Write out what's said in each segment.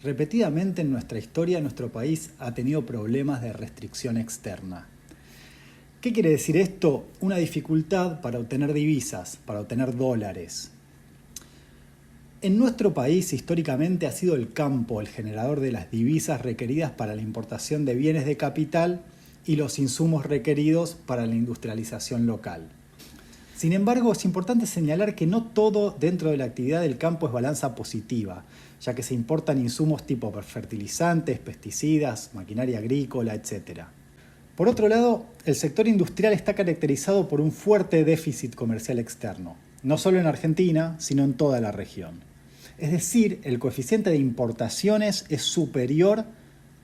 Repetidamente en nuestra historia, nuestro país ha tenido problemas de restricción externa. ¿Qué quiere decir esto? Una dificultad para obtener divisas, para obtener dólares. En nuestro país, históricamente, ha sido el campo el generador de las divisas requeridas para la importación de bienes de capital y los insumos requeridos para la industrialización local. Sin embargo, es importante señalar que no todo dentro de la actividad del campo es balanza positiva, ya que se importan insumos tipo fertilizantes, pesticidas, maquinaria agrícola, etc. Por otro lado, el sector industrial está caracterizado por un fuerte déficit comercial externo, no solo en Argentina, sino en toda la región. Es decir, el coeficiente de importaciones es superior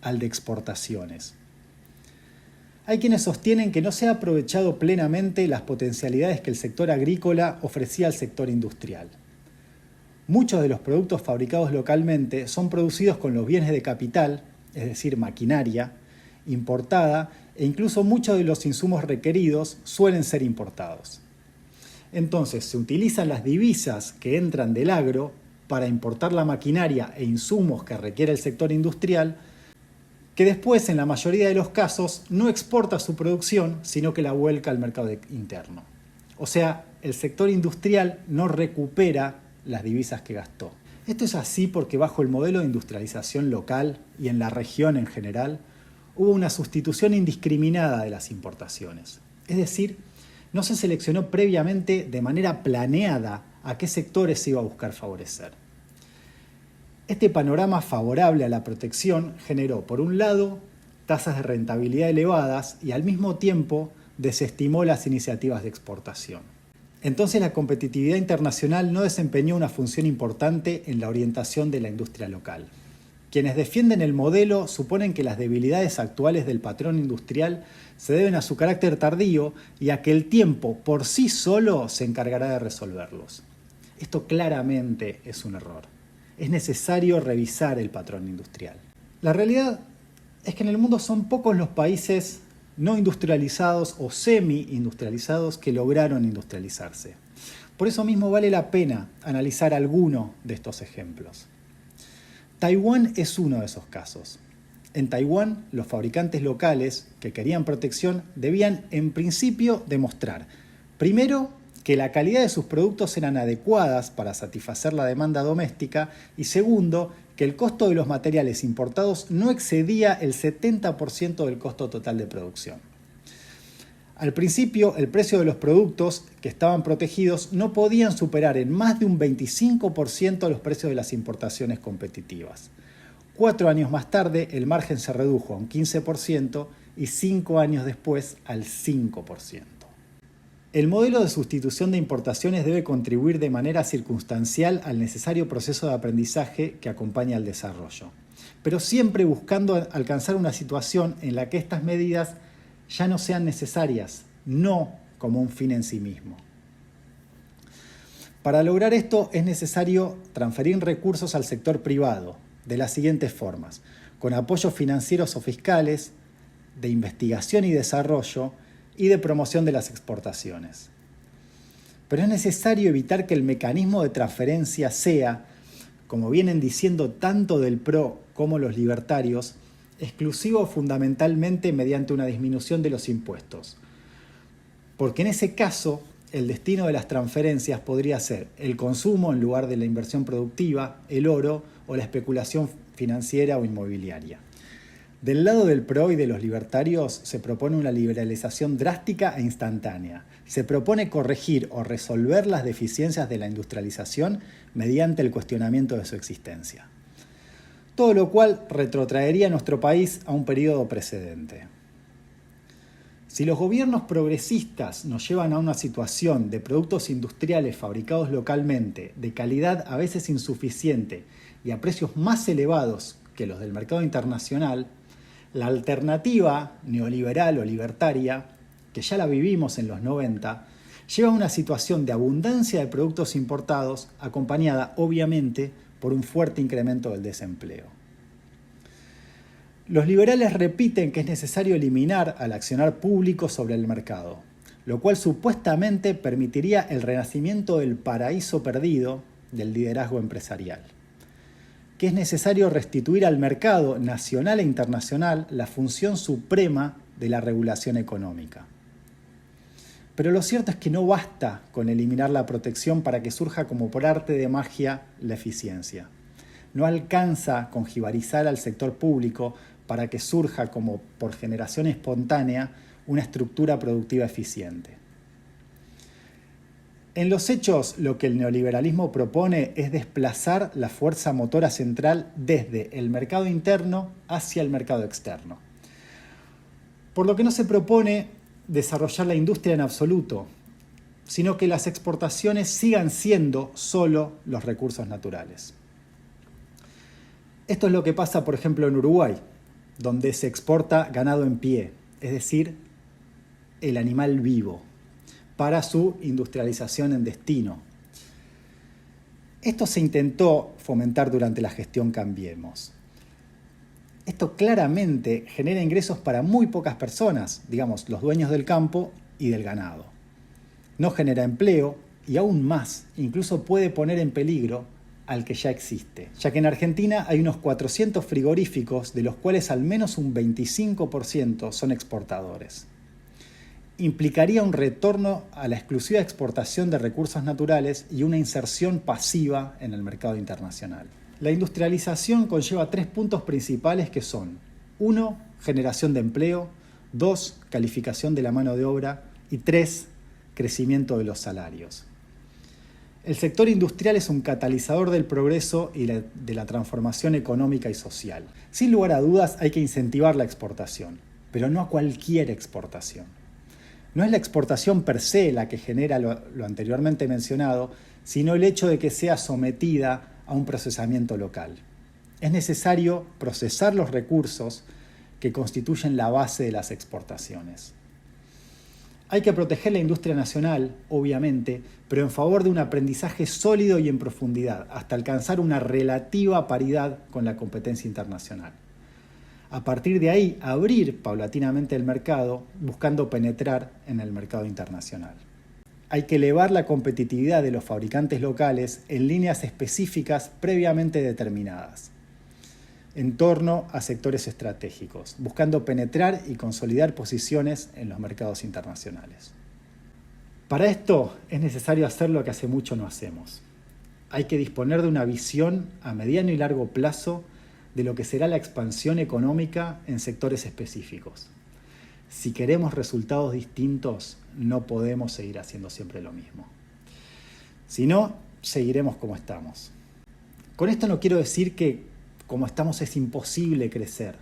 al de exportaciones. Hay quienes sostienen que no se ha aprovechado plenamente las potencialidades que el sector agrícola ofrecía al sector industrial. Muchos de los productos fabricados localmente son producidos con los bienes de capital, es decir, maquinaria, importada, e incluso muchos de los insumos requeridos suelen ser importados. Entonces, se utilizan las divisas que entran del agro para importar la maquinaria e insumos que requiere el sector industrial, que después, en la mayoría de los casos, no exporta su producción, sino que la vuelca al mercado interno. O sea, el sector industrial no recupera las divisas que gastó. Esto es así porque bajo el modelo de industrialización local y en la región en general, hubo una sustitución indiscriminada de las importaciones. Es decir, no se seleccionó previamente de manera planeada a qué sectores se iba a buscar favorecer. Este panorama favorable a la protección generó, por un lado, tasas de rentabilidad elevadas y al mismo tiempo desestimó las iniciativas de exportación. Entonces la competitividad internacional no desempeñó una función importante en la orientación de la industria local. Quienes defienden el modelo suponen que las debilidades actuales del patrón industrial se deben a su carácter tardío y a que el tiempo por sí solo se encargará de resolverlos. Esto claramente es un error. Es necesario revisar el patrón industrial. La realidad es que en el mundo son pocos los países no industrializados o semi-industrializados que lograron industrializarse. Por eso mismo vale la pena analizar alguno de estos ejemplos. Taiwán es uno de esos casos. En Taiwán, los fabricantes locales que querían protección debían, en principio, demostrar, primero, que la calidad de sus productos eran adecuadas para satisfacer la demanda doméstica y segundo, que el costo de los materiales importados no excedía el 70% del costo total de producción. Al principio, el precio de los productos que estaban protegidos no podían superar en más de un 25% los precios de las importaciones competitivas. 4 años más tarde, el margen se redujo a un 15% y 5 años después al 5%. El modelo de sustitución de importaciones debe contribuir de manera circunstancial al necesario proceso de aprendizaje que acompaña al desarrollo, pero siempre buscando alcanzar una situación en la que estas medidas ya no sean necesarias, no como un fin en sí mismo. Para lograr esto es necesario transferir recursos al sector privado de las siguientes formas: con apoyos financieros o fiscales, de investigación y desarrollo, y de promoción de las exportaciones. Pero es necesario evitar que el mecanismo de transferencia sea, como vienen diciendo tanto del PRO como los libertarios, exclusivo fundamentalmente mediante una disminución de los impuestos. Porque en ese caso, el destino de las transferencias podría ser el consumo en lugar de la inversión productiva, el oro o la especulación financiera o inmobiliaria. Del lado del PRO y de los libertarios se propone una liberalización drástica e instantánea. Se propone corregir o resolver las deficiencias de la industrialización mediante el cuestionamiento de su existencia. Todo lo cual retrotraería a nuestro país a un periodo precedente. Si los gobiernos progresistas nos llevan a una situación de productos industriales fabricados localmente, de calidad a veces insuficiente y a precios más elevados que los del mercado internacional, la alternativa neoliberal o libertaria, que ya la vivimos en los 90, lleva a una situación de abundancia de productos importados, acompañada obviamente por un fuerte incremento del desempleo. Los liberales repiten que es necesario eliminar al accionar público sobre el mercado, lo cual supuestamente permitiría el renacimiento del paraíso perdido del liderazgo empresarial. que es necesario restituir al mercado nacional e internacional la función suprema de la regulación económica. Pero lo cierto es que no basta con eliminar la protección para que surja como por arte de magia la eficiencia. No alcanza con jibarizar al sector público para que surja como por generación espontánea una estructura productiva eficiente. En los hechos, lo que el neoliberalismo propone es desplazar la fuerza motora central desde el mercado interno hacia el mercado externo. Por lo que no se propone desarrollar la industria en absoluto, sino que las exportaciones sigan siendo solo los recursos naturales. Esto es lo que pasa, por ejemplo, en Uruguay, donde se exporta ganado en pie, es decir, el animal vivo, para su industrialización en destino. Esto se intentó fomentar durante la gestión Cambiemos. Esto claramente genera ingresos para muy pocas personas, digamos, los dueños del campo y del ganado. No genera empleo y aún más, incluso puede poner en peligro al que ya existe, ya que en Argentina hay unos 400 frigoríficos, de los cuales al menos un 25% son exportadores. Implicaría un retorno a la exclusiva exportación de recursos naturales y una inserción pasiva en el mercado internacional. La industrialización conlleva 3 puntos principales que son: 1. Generación de empleo, 2. Calificación de la mano de obra y 3. Crecimiento de los salarios. El sector industrial es un catalizador del progreso y de la transformación económica y social. Sin lugar a dudas hay que incentivar la exportación, pero no a cualquier exportación. No es la exportación per se la que genera lo anteriormente mencionado, sino el hecho de que sea sometida a un procesamiento local. Es necesario procesar los recursos que constituyen la base de las exportaciones. Hay que proteger la industria nacional, obviamente, pero en favor de un aprendizaje sólido y en profundidad, hasta alcanzar una relativa paridad con la competencia internacional. A partir de ahí, abrir paulatinamente el mercado, buscando penetrar en el mercado internacional. Hay que elevar la competitividad de los fabricantes locales en líneas específicas previamente determinadas, en torno a sectores estratégicos, buscando penetrar y consolidar posiciones en los mercados internacionales. Para esto es necesario hacer lo que hace mucho no hacemos. Hay que disponer de una visión a mediano y largo plazo de lo que será la expansión económica en sectores específicos. Si queremos resultados distintos, no podemos seguir haciendo siempre lo mismo. Si no, seguiremos como estamos. Con esto no quiero decir que como estamos es imposible crecer.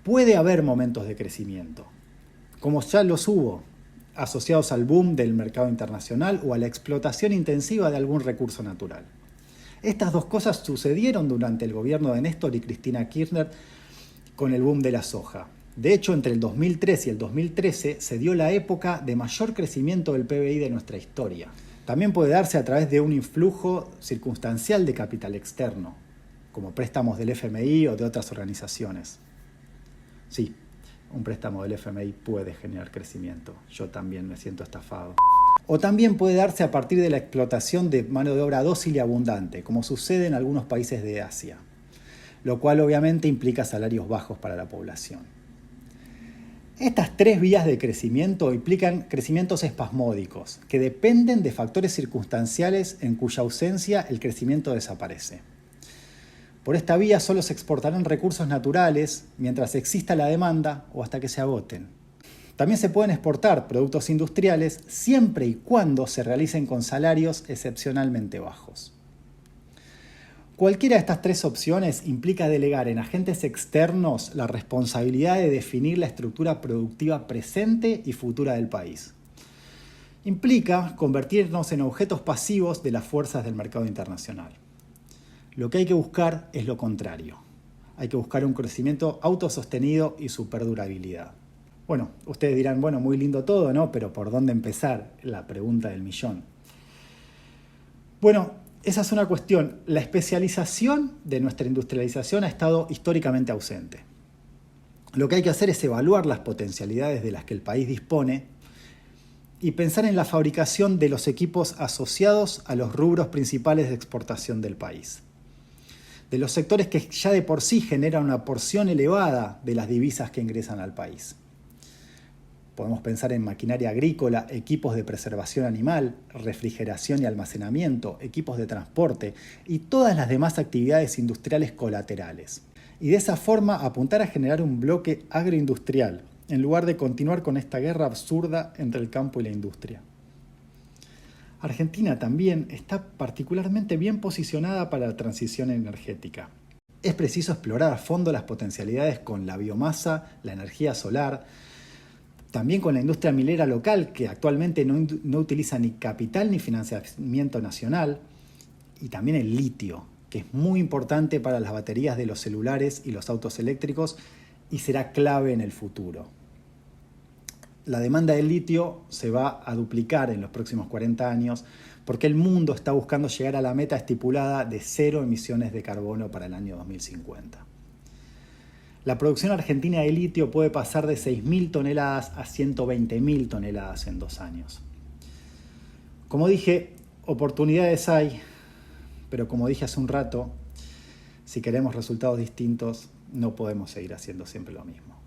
Puede haber momentos de crecimiento, como ya los hubo, asociados al boom del mercado internacional o a la explotación intensiva de algún recurso natural. Estas dos cosas sucedieron durante el gobierno de Néstor y Cristina Kirchner con el boom de la soja. De hecho, entre el 2003 y el 2013 se dio la época de mayor crecimiento del PBI de nuestra historia. También puede darse a través de un influjo circunstancial de capital externo, como préstamos del FMI o de otras organizaciones. Sí, un préstamo del FMI puede generar crecimiento. Yo también me siento estafado. O también puede darse a partir de la explotación de mano de obra dócil y abundante, como sucede en algunos países de Asia, lo cual obviamente implica salarios bajos para la población. Estas 3 vías de crecimiento implican crecimientos espasmódicos, que dependen de factores circunstanciales en cuya ausencia el crecimiento desaparece. Por esta vía solo se exportarán recursos naturales mientras exista la demanda o hasta que se agoten. También se pueden exportar productos industriales siempre y cuando se realicen con salarios excepcionalmente bajos. Cualquiera de estas 3 opciones implica delegar en agentes externos la responsabilidad de definir la estructura productiva presente y futura del país. Implica convertirnos en objetos pasivos de las fuerzas del mercado internacional. Lo que hay que buscar es lo contrario. Hay que buscar un crecimiento autosostenido y su perdurabilidad. Bueno, ustedes dirán, bueno, muy lindo todo, ¿no? Pero ¿por dónde empezar? La pregunta del millón. Bueno, esa es una cuestión. La especialización de nuestra industrialización ha estado históricamente ausente. Lo que hay que hacer es evaluar las potencialidades de las que el país dispone y pensar en la fabricación de los equipos asociados a los rubros principales de exportación del país. de los sectores que ya de por sí generan una porción elevada de las divisas que ingresan al país. Podemos pensar en maquinaria agrícola, equipos de preservación animal, refrigeración y almacenamiento, equipos de transporte y todas las demás actividades industriales colaterales. Y de esa forma apuntar a generar un bloque agroindustrial, en lugar de continuar con esta guerra absurda entre el campo y la industria. Argentina también está particularmente bien posicionada para la transición energética. Es preciso explorar a fondo las potencialidades con la biomasa, la energía solar, también con la industria minera local, que actualmente no utiliza ni capital ni financiamiento nacional, y también el litio, que es muy importante para las baterías de los celulares y los autos eléctricos y será clave en el futuro. La demanda de litio se va a duplicar en los próximos 40 años porque el mundo está buscando llegar a la meta estipulada de 0 emisiones de carbono para el año 2050. La producción argentina de litio puede pasar de 6.000 toneladas a 120.000 toneladas en 2 años. Como dije, oportunidades hay, pero como dije hace un rato, si queremos resultados distintos, no podemos seguir haciendo siempre lo mismo.